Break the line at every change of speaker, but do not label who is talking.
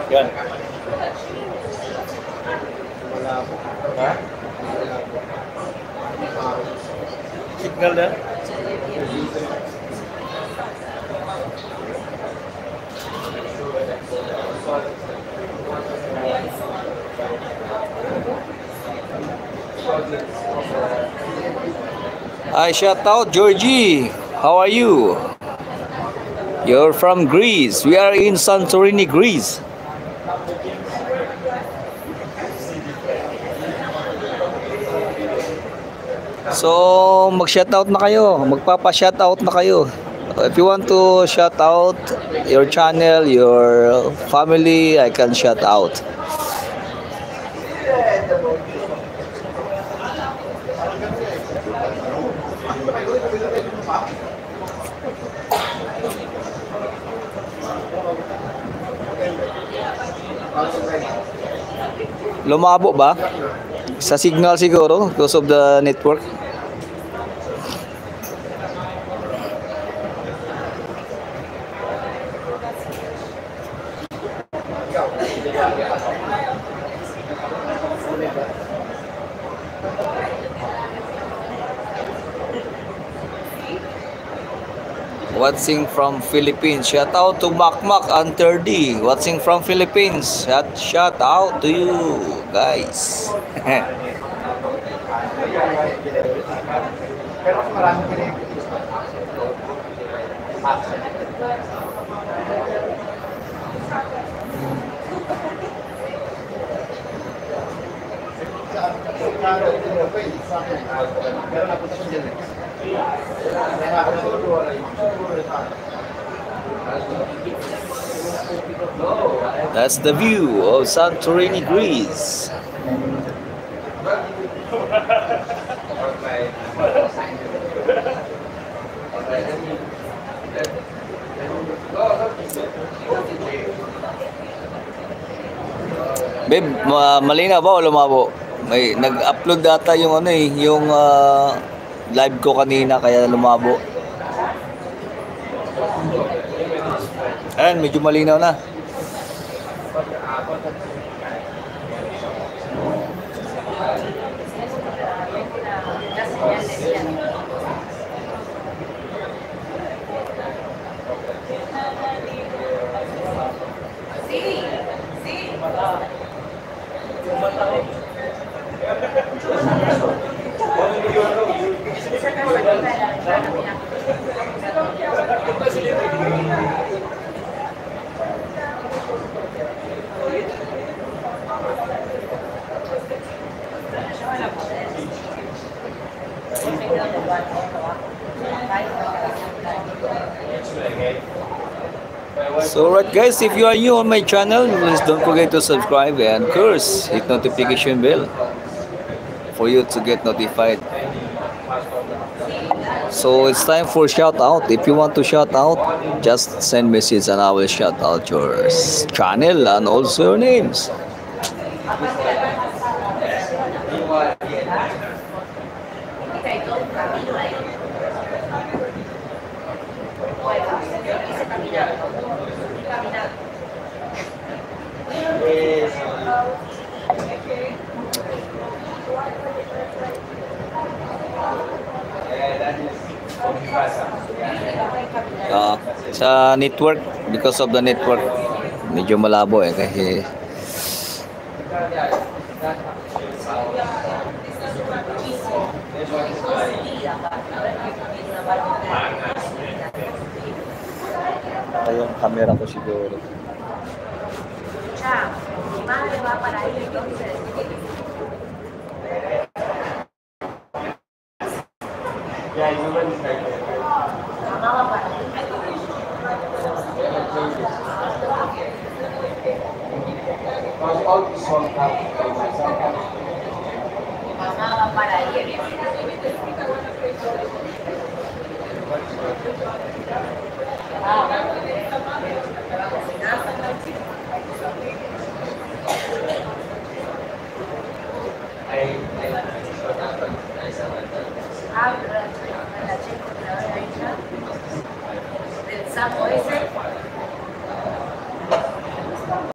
Yan. Ha? Signal na?
Hi, shout out Georgie. How are you? You're from Greece. We are in Santorini, Greece. So, mag-shoutout na kayo. Magpapa-shoutout na kayo. If you want to shout out your channel, your family, I can shout out. Lumabo ba? Sa signal siguro because of the network. Watching from Philippines. Shout out to Makmak and 30. Watching from Philippines. Shout out to you guys. That's the view of Santorini, Greece. Babe, malinaw ba o lumabo? May nag-upload data yung ano eh, yung live ko kanina kaya lumabo. Ayan, medyo malinaw na. So right guys, if you are new on my channel, please don't forget to subscribe and of course hit notification bell for you to get notified. So it's time for shout out. If you want to shout out, just send message and I will shout out your channel and also your names. Sa network, because of the network, medyo malabo eh kasi yung camera ko siguro.